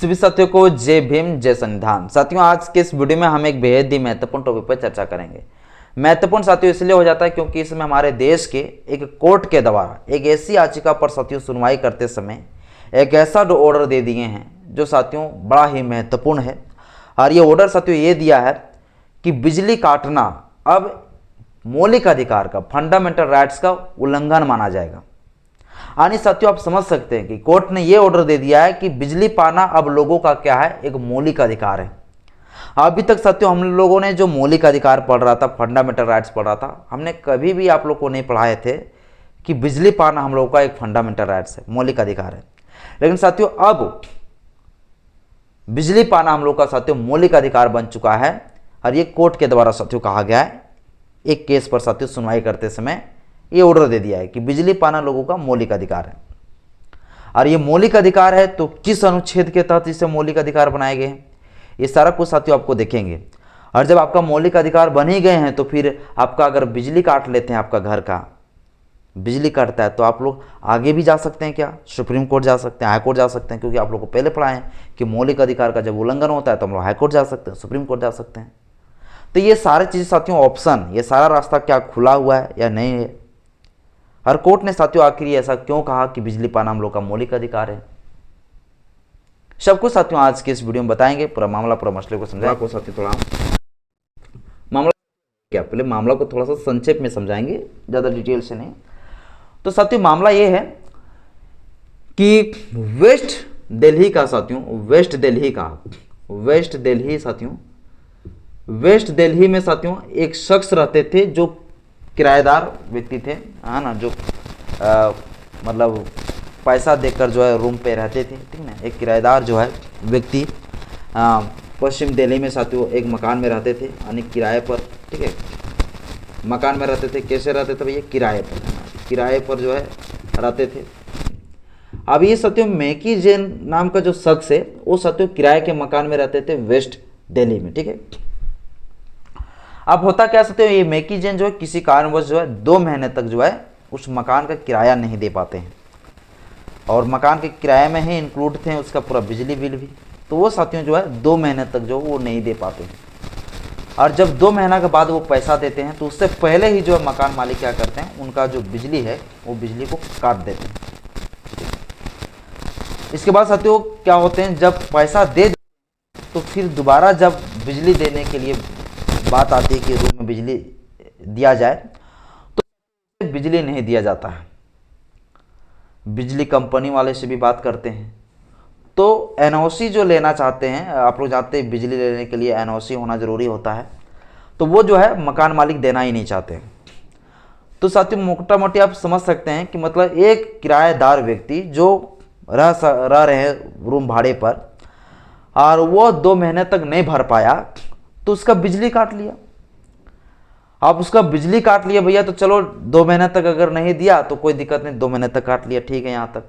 सभी साथियों को जय भीम जय संविधान। साथियों आज के इस वीडियो में हम एक बेहद ही महत्वपूर्ण टॉपिक पर चर्चा करेंगे। महत्वपूर्ण साथियों इसलिए हो जाता है क्योंकि इसमें हमारे देश के एक कोर्ट के द्वारा एक ऐसी याचिका पर साथियों सुनवाई करते समय एक ऐसा ऑर्डर दे दिए हैं जो साथियों बड़ा ही महत्वपूर्ण है। और ये ऑर्डर साथियों ये दिया है कि बिजली काटना अब मौलिक अधिकार का, फंडामेंटल राइट्स का उल्लंघन माना जाएगा। यानी साथियों आप समझ सकते हैं कि कोर्ट ने यह ऑर्डर दे दिया है कि बिजली पाना अब लोगों का क्या है, एक मौलिक अधिकार है। अभी तक साथियों हम लोगों ने जो मौलिक अधिकार पढ़ रहा था, फंडामेंटल राइट्स पढ़ रहा था, हमने कभी भी आप लोग को नहीं पढ़ाए थे कि बिजली पाना हम लोगों का एक फंडामेंटल राइट्स है, मौलिक अधिकार है। लेकिन साथियों अब बिजली पाना हम लोग का साथियों मौलिक अधिकार बन चुका है और ये कोर्ट के द्वारा साथियों कहा गया है। एक केस पर साथियों सुनवाई करते समय ये ऑर्डर दे दिया है कि बिजली पाना लोगों का मौलिक अधिकार है। और ये मौलिक अधिकार है तो किस अनुच्छेद के तहत इसे मौलिक अधिकार बनाए गए हैं, ये सारा कुछ साथियों आपको देखेंगे। और जब आपका मौलिक अधिकार बन ही गए हैं तो फिर आपका अगर बिजली काट लेते हैं, आपका घर का बिजली काटता है तो आप लोग आगे भी जा सकते हैं, क्या सुप्रीम कोर्ट जा सकते हैं, हाई कोर्ट जा सकते हैं, क्योंकि आप लोग को पहले पढ़ाए हैं कि मौलिक अधिकार का जब उल्लंघन होता है तो हम लोग हाई कोर्ट जा सकते हैं, सुप्रीम कोर्ट जा सकते हैं। तो ये सारी चीज़ साथियों ऑप्शन, ये सारा रास्ता क्या खुला हुआ है या नहीं है। हर कोर्ट ने साथियों आखिर ऐसा क्यों कहा कि बिजली पाना हम लोग का मौलिक अधिकार है, सब कुछ साथियों आज के इस वीडियो में बताएंगे। पूरा मामला, पूरा मसले को समझाएंगे। को साथियों थोड़ा मामला क्या, पहले मामला को थोड़ा सा संक्षेप में समझाएंगे, ज़्यादा डिटेल से नहीं। तो साथियों मामला ये है कि वेस्ट दिल्ली का साथियों, वेस्ट वेस्ट दिल्ली में साथियों एक शख्स रहते थे जो किराएदार व्यक्ति थे, है ना, जो मतलब पैसा देकर जो है रूम पे रहते थे, ठीक ना। एक किराएदार जो है व्यक्ति पश्चिम दिल्ली में साथियों एक मकान में रहते थे, यानी किराए पर, ठीक है, मकान में रहते थे। कैसे रहते थे भैया, किराए पर जो है रहते थे। अब ये साथियों मैकी जैन नाम का जो शख्स है वो साथियों किराए के मकान में रहते थे वेस्ट दिल्ली में, ठीक है। अब होता क्या साथियों, ये मैकी जैन जो है किसी कारणवश जो है 2 महीने तक जो है उस मकान का किराया नहीं दे पाते हैं, और मकान के किराए में ही इंक्लूड थे उसका पूरा बिजली बिल भी। तो वो साथियों जो है 2 महीने तक जो वो नहीं दे पाते हैं। और जब 2 महीना के बाद वो पैसा देते हैं तो उससे पहले ही जो है मकान मालिक क्या करते हैं, उनका जो बिजली है वो बिजली को काट देते हैं। इसके बाद साथियों क्या होते हैं, जब पैसा दे तो फिर दोबारा जब बिजली देने के लिए बात आती है कि रूम में बिजली दिया जाए तो बिजली नहीं दिया जाता है। बिजली कंपनी वाले से भी बात करते हैं तो एनओसी जो लेना चाहते हैं, आप लोग जानते हैं बिजली लेने के लिए एनओसी होना ज़रूरी होता है, तो वो जो है मकान मालिक देना ही नहीं चाहते। तो साथियों मोटा मोटी आप समझ सकते हैं कि मतलब एक किराएदार व्यक्ति जो रह रहे हैं रूम भाड़े पर और वो 2 महीने तक नहीं भर पाया तो उसका बिजली काट लिया। आप उसका बिजली काट लिया भैया, तो चलो 2 महीने तक अगर नहीं दिया तो कोई दिक्कत नहीं, 2 महीने तक काट लिया, ठीक है यहाँ तक।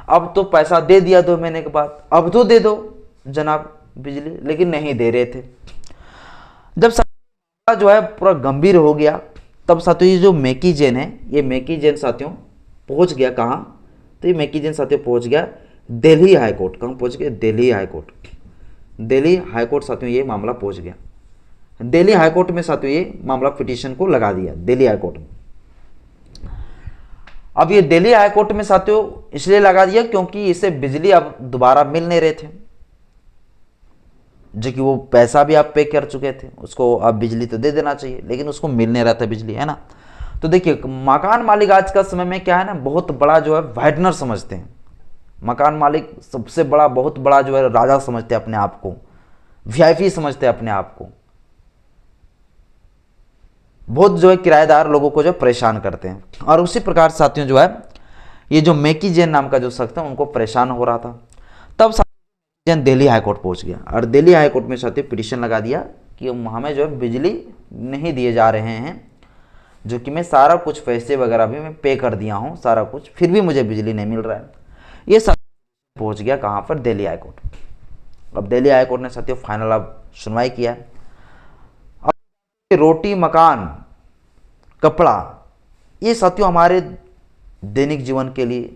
अब तो पैसा दे दिया 2 महीने के बाद, अब तो दे दो जनाब बिजली, लेकिन नहीं दे रहे थे। जब जो है पूरा गंभीर हो गया तब साथियों ये जो मैकी जैन है, ये मैकी जैन साथियों पहुँच गया कहाँ, तो ये मैकी जैन साथियों पहुँच गया दिल्ली हाई कोर्ट। कहाँ पहुँच गया, Delhi high court. Delhi high court साथियों ये मामला पहुँच गया दिल्ली हाई कोर्ट में साथियों, ये मामला पिटीशन को लगा दिया दिल्ली हाई कोर्ट में। अब ये दिल्ली हाई कोर्ट में साथियों इसलिए लगा दिया क्योंकि इसे बिजली अब दोबारा मिल नहीं रहे थे, जो कि वो पैसा भी आप पे कर चुके थे, उसको अब बिजली तो दे देना चाहिए, लेकिन उसको मिल नहीं रहा था बिजली, है ना। तो देखिए मकान मालिक आज का समय में क्या है ना, बहुत बड़ा जो है वाइडनर समझते हैं। मकान मालिक सबसे बड़ा, बहुत बड़ा जो है राजा समझते हैं अपने आप को, वीआईपी समझते हैं अपने आप को। बहुत जो है किराएदार लोगों को जो परेशान करते हैं। और उसी प्रकार साथियों जो है ये जो मैकी जैन नाम का जो शख्स था उनको परेशान हो रहा था। तब जैन दिल्ली हाई कोर्ट पहुंच गया और दिल्ली हाई कोर्ट में साथियों पिटीशन लगा दिया कि हमें जो है बिजली नहीं दिए जा रहे हैं, जो कि मैं सारा कुछ पैसे वगैरह भी मैं पे कर दिया हूँ सारा कुछ, फिर भी मुझे बिजली नहीं मिल रहा है। ये सब पहुँच गया कहाँ पर, दिल्ली हाई कोर्ट। अब दिल्ली हाई कोर्ट ने साथियों फाइनल अब सुनवाई किया। रोटी, मकान, कपड़ा, ये साथियों हमारे दैनिक जीवन के लिए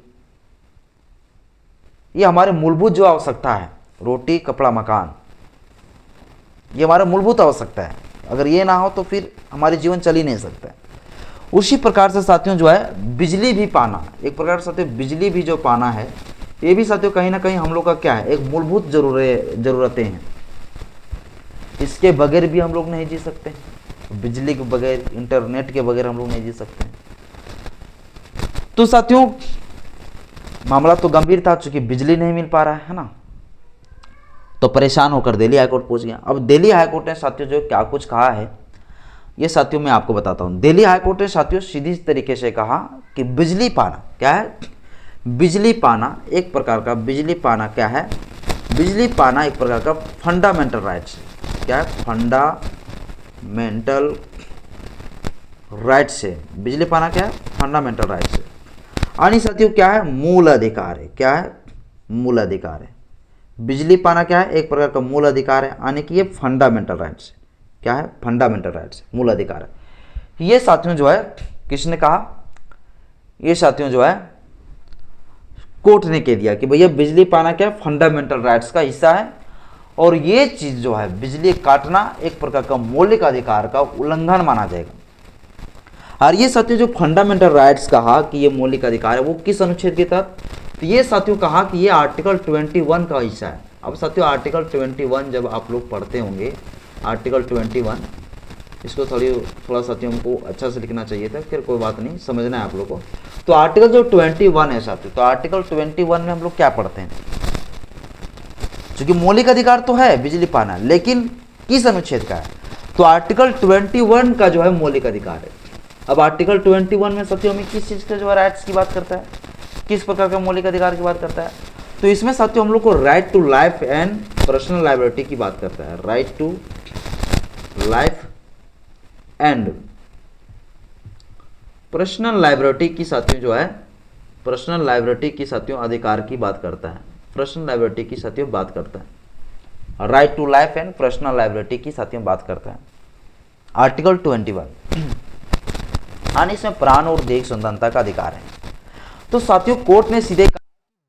ये हमारे मूलभूत जो आवश्यकता है रोटी कपड़ा मकान, ये हमारा मूलभूत आवश्यकता है। अगर ये ना हो तो फिर हमारे जीवन चल ही नहीं सकता है। उसी प्रकार से साथियों जो है बिजली भी पाना, एक प्रकार से साथियों बिजली भी जो पाना है, ये भी साथियों कहीं ना कहीं हम लोग का क्या है, एक मूलभूत ज़रूरतें हैं। इसके बगैर भी हम लोग नहीं जी सकते, बिजली के बगैर, इंटरनेट के बगैर हम लोग नहीं जी सकते। तो साथियों मामला तो गंभीर था, चूंकि बिजली नहीं मिल पा रहा है ना, तो परेशान होकर दिल्ली हाईकोर्ट पहुंच गया। अब दिल्ली हाईकोर्ट ने साथियों जो क्या कुछ कहा है, ये साथियों मैं आपको बताता हूँ। दिल्ली हाईकोर्ट ने साथियों सीधी तरीके से कहा कि बिजली पाना क्या है, बिजली पाना एक प्रकार का, बिजली पाना क्या है, बिजली पाना एक प्रकार का फंडामेंटल राइट्स, क्या है, फंडामेंटल राइट्स है। बिजली पाना क्या है, फंडामेंटल राइट्स है। यानी साथियों क्या है, मूल अधिकार है। क्या है, मूल अधिकार है। बिजली पाना क्या है, एक प्रकार का मूल अधिकार है, यानी कि ये फंडामेंटल राइट्स है। क्या है, फंडामेंटल राइट्स, मूल अधिकार है। ये साथियों जो है किसने कहा, ये साथियों जो है कोर्ट ने कह दिया कि भैया बिजली पाना क्या है, फंडामेंटल राइट्स का हिस्सा है, और ये चीज जो है बिजली काटना एक प्रकार का मौलिक अधिकार का उल्लंघन माना जाएगा। और ये साथियों जो फंडामेंटल राइट्स कहा कि ये मौलिक अधिकार है, वो किस अनुच्छेद के तहत, तो ये साथियों कहा कि ये आर्टिकल 21 का हिस्सा है। अब साथियों आर्टिकल 21 जब आप लोग पढ़ते होंगे, आर्टिकल 21, इसको थोड़ा साथियों हमको अच्छा से लिखना चाहिए था, फिर कोई बात नहीं, समझना है आप लोग को। तो आर्टिकल जो 21 है साथियों, तो आर्टिकल 21 में हम लोग क्या पढ़ते हैं, क्योंकि मौलिक अधिकार तो है बिजली पाना, लेकिन किस अनुच्छेद का है, तो आर्टिकल 21 का जो है मौलिक अधिकार है। अब आर्टिकल 21 में साथियों में किस चीज़ का जो है राइट्स की बात करता है, किस प्रकार का मौलिक अधिकार की बात करता है, तो इसमें साथियों हम लोग को right to life and personal liability की बात करता है। Right to life and personal liability की साथियों जो है, पर्सनल लाइबिलिटी की साथियों अधिकार की बात करता है, पर्सनल लाइबिलिटी की साथियों बात करता है। Right to life and personal liability की साथियों बात करता है आर्टिकल 21। यानी इसमें प्राण और देह स्वतंत्रता का अधिकार है। तो साथियों कोर्ट ने सीधे कहा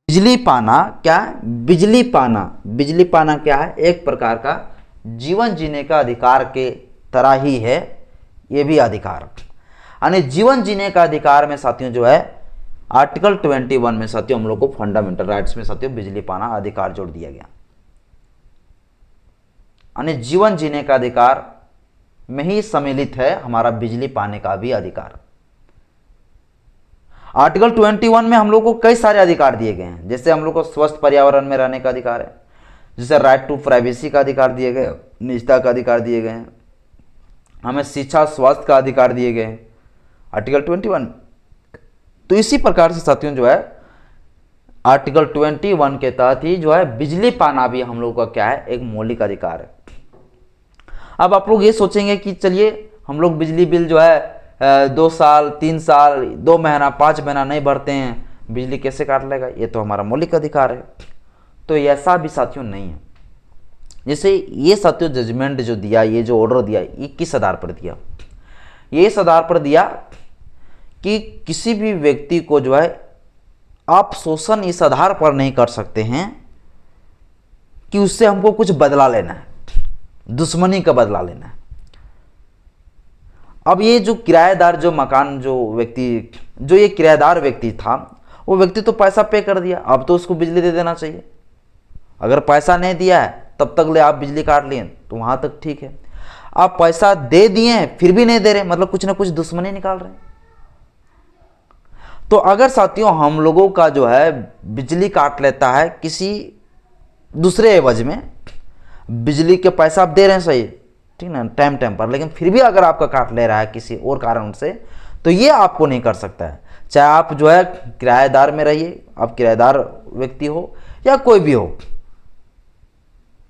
बिजली पाना क्या है, बिजली पाना, बिजली पाना क्या है, एक प्रकार का जीवन जीने का अधिकार के तरह ही है ये भी अधिकार। यानी जीवन जीने का अधिकार में साथियों जो है आर्टिकल 21 में साथियों हम लोग को फंडामेंटल राइट्स में साथियों बिजली पाना अधिकार जोड़ दिया गया। यानी जीवन जीने का अधिकार में ही सम्मिलित है हमारा बिजली पाने का भी अधिकार। आर्टिकल 21 में हम लोग को कई सारे अधिकार दिए गए हैं, जैसे हम लोग को स्वस्थ पर्यावरण में रहने का अधिकार है, जैसे राइट टू प्राइवेसी का अधिकार दिए गए, निजता का अधिकार दिए गए हैं, हमें शिक्षा स्वास्थ्य का अधिकार दिए गए हैं आर्टिकल 21। तो इसी प्रकार से साथियों जो है आर्टिकल 21 के तहत ही जो है बिजली पाना भी हम लोग का क्या है, एक मौलिक अधिकार है। अब आप लोग ये सोचेंगे कि चलिए हम लोग बिजली बिल जो है 2 साल 3 साल 2 महीना 5 महीना नहीं भरते हैं, बिजली कैसे काट लेगा, ये तो हमारा मौलिक अधिकार है। तो ऐसा भी साथियों नहीं है। जैसे ये साथियों जजमेंट जो दिया, ये जो ऑर्डर दिया, ये किस आधार पर दिया, ये इस आधार पर दिया कि किसी भी व्यक्ति को जो है आप शोषण इस आधार पर नहीं कर सकते हैं कि उससे हमको कुछ बदला लेना है, दुश्मनी का बदला लेना है। अब ये जो किराएदार जो मकान जो व्यक्ति, जो ये किराएदार व्यक्ति था, वो व्यक्ति तो पैसा पे कर दिया, अब तो उसको बिजली दे देना चाहिए। अगर पैसा नहीं दिया है तब तक ले आप बिजली काट लिए तो वहां तक ठीक है। आप पैसा दे दिए हैं फिर भी नहीं दे रहे, मतलब कुछ ना कुछ दुश्मनी निकाल रहे हैं। तो अगर साथियों हम लोगों का जो है बिजली काट लेता है किसी दूसरे एवज में, बिजली के पैसा आप दे रहे हैं सही, ठीक ना, टाइम टाइम पर, लेकिन फिर भी अगर आपका काट ले रहा है किसी और कारण से, तो ये आपको नहीं कर सकता है। चाहे आप जो है किराएदार में रहिए, आप किराएदार व्यक्ति हो या कोई भी हो।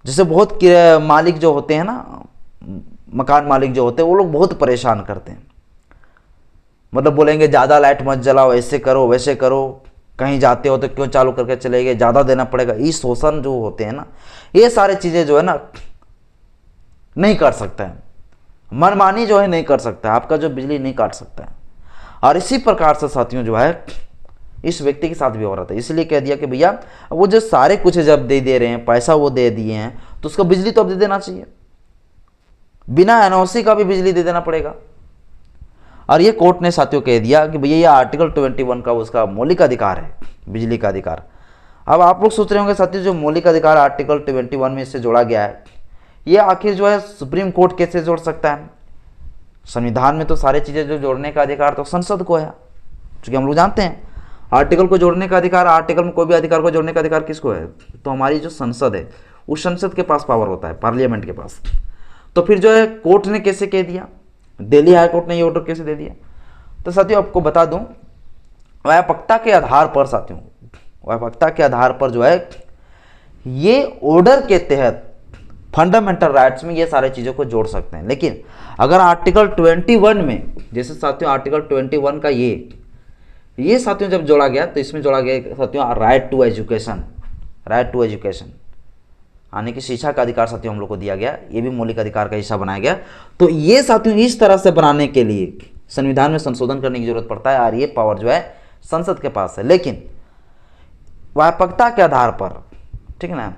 जैसे बहुत मालिक जो होते हैं ना, मकान मालिक जो होते हैं, वो लोग बहुत परेशान करते हैं, मतलब बोलेंगे ज़्यादा लाइट मत जलाओ, ऐसे करो वैसे करो, कहीं जाते हो तो क्यों चालू करके चले गए, ज़्यादा देना पड़ेगा। ये शोषण जो होते हैं ना, ये सारी चीज़ें जो है ना नहीं कर सकता है, मनमानी जो है नहीं कर सकता है, आपका जो बिजली नहीं काट सकता है। और इसी प्रकार से साथियों जो है इस व्यक्ति के साथ भी हो रहा था। इसलिए कह दिया कि भैया वो जो सारे कुछ जब दे रहे हैं, पैसा वो दे दिए हैं, तो उसका बिजली तो अब दे देना चाहिए, बिना एनओसी का भी बिजली दे देना पड़ेगा। और ये कोर्ट ने साथियों कह दिया कि भैया ये आर्टिकल 21 का उसका मौलिक अधिकार है, बिजली का अधिकार। अब आप लोग सोच रहे होंगे साथियों, जो मौलिक अधिकार आर्टिकल 21 में इससे जोड़ा गया है, ये आखिर जो है सुप्रीम कोर्ट कैसे जोड़ सकता है? संविधान में तो सारी चीज़ें जो जोड़ने का अधिकार तो संसद को है, क्योंकि हम लोग जानते हैं आर्टिकल को जोड़ने का अधिकार, आर्टिकल में कोई भी अधिकार को जोड़ने का अधिकार किसको है? तो हमारी जो संसद है, उस संसद के पास पावर होता है, पार्लियामेंट के पास। तो फिर जो है कोर्ट ने कैसे कह दिया, दिल्ली हाई कोर्ट ने ये ऑर्डर कैसे दे दिया? तो साथियों आपको बता दूं, व्यापकता के आधार पर साथियों, व्यापकता के आधार पर जो है ये ऑर्डर के तहत फंडामेंटल राइट्स में ये सारी चीज़ों को जोड़ सकते हैं। लेकिन अगर आर्टिकल 21 में, जैसे साथियों आर्टिकल 21 का ये साथियों जब जोड़ा गया, तो इसमें जोड़ा गया साथियों right to education, right to education, आने की शिक्षा का अधिकार साथियों हम लोग को दिया गया, ये भी मौलिक अधिकार का हिस्सा बनाया गया। तो ये साथियों इस तरह से बनाने के लिए संविधान में संशोधन करने की जरूरत पड़ता है, और ये पावर जो है संसद के पास है। लेकिन व्यापकता के आधार पर, ठीक है ना,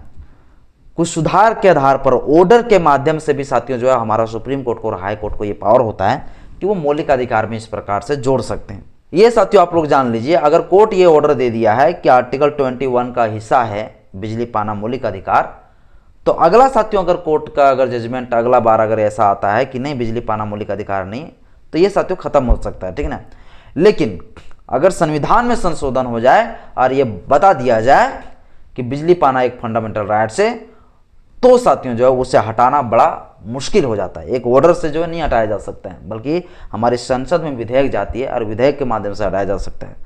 कुछ सुधार के आधार पर ऑर्डर के माध्यम से भी साथियों जो है हमारा सुप्रीम कोर्ट को और हाई कोर्ट को ये पावर होता है कि वो मौलिक अधिकार में इस प्रकार से जोड़ सकते हैं। ये साथियों आप लोग जान लीजिए, अगर कोर्ट ये ऑर्डर दे दिया है कि आर्टिकल 21 का हिस्सा है बिजली पाना मौलिक अधिकार, तो अगला साथियों अगर कोर्ट का अगर जजमेंट अगला बार अगर ऐसा आता है कि नहीं बिजली पाना मौलिक अधिकार नहीं, तो ये साथियों खत्म हो सकता है, ठीक है ना। लेकिन अगर संविधान में संशोधन हो जाए और ये बता दिया जाए कि बिजली पाना एक फंडामेंटल राइट्स है, तो साथियों जो है उसे हटाना बड़ा मुश्किल हो जाता है। एक ऑर्डर से जो है नहीं हटाया जा सकता है, बल्कि हमारी संसद में विधेयक जाती है और विधेयक के माध्यम से हटाया जा सकता है।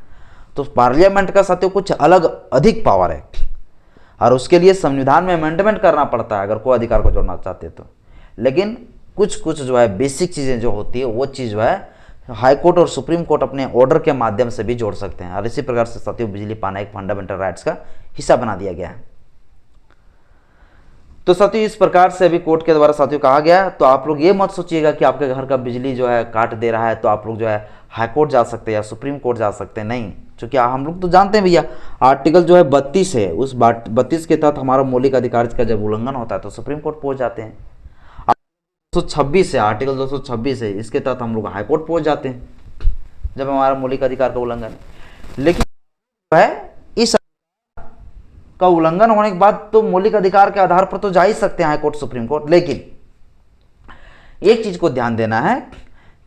तो पार्लियामेंट का साथियों कुछ अलग अधिक पावर है, और उसके लिए संविधान में अमेंडमेंट करना पड़ता है अगर कोई अधिकार को जोड़ना चाहते तो। लेकिन कुछ जो है बेसिक चीज़ें जो होती है वो चीज़ जो है हाई कोर्ट और सुप्रीम कोर्ट अपने ऑर्डर के माध्यम से भी जोड़ सकते हैं, और इसी प्रकार से साथियों बिजली पाना एक फंडामेंटल राइट्स का हिस्सा बना दिया गया है। तो साथियों इस प्रकार से अभी कोर्ट के द्वारा साथियों कहा गया। तो आप लोग ये मत सोचिएगा कि आपके घर का बिजली जो है काट दे रहा है तो आप लोग जो है हाई कोर्ट जा सकते हैं या सुप्रीम कोर्ट जा सकते हैं, नहीं। क्योंकि हम लोग तो जानते हैं भैया आर्टिकल जो है 32 है, उस 32 के तहत हमारा मौलिक अधिकार का जब उल्लंघन होता है तो सुप्रीम कोर्ट पहुंच जाते हैं। 226 है, आर्टिकल 226 है, इसके तहत हम लोग हाई कोर्ट पहुंच जाते हैं जब हमारा मौलिक अधिकार का उल्लंघन है। लेकिन है इस का उल्लंघन होने के बाद तो मौलिक अधिकार के आधार पर तो जा ही सकते हैं हाई कोर्ट सुप्रीम कोर्ट। लेकिन एक चीज को ध्यान देना है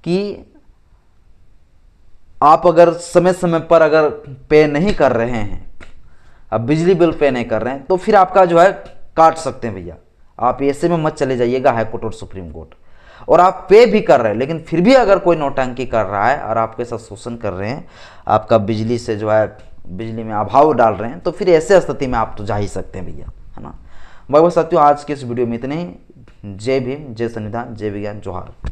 कि आप अगर समय समय पर अगर पे नहीं कर रहे हैं, अब बिजली बिल पे नहीं कर रहे हैं, तो फिर आपका जो है काट सकते हैं भैया। आप ऐसे में मत चले जाइएगा हाई कोर्ट और सुप्रीम कोर्ट। और आप पे भी कर रहे हैं लेकिन फिर भी अगर कोई नौटंकी कर रहा है और आपके साथ शोषण कर रहे हैं, आपका बिजली से जो है बिजली में अभाव डाल रहे हैं, तो फिर ऐसे स्थिति में आप तो जा ही सकते हैं भैया, है ना। भाई साथियों आज के इस वीडियो में इतने ही। जय भीम, जय संविधान, जय विज्ञान, जोहार।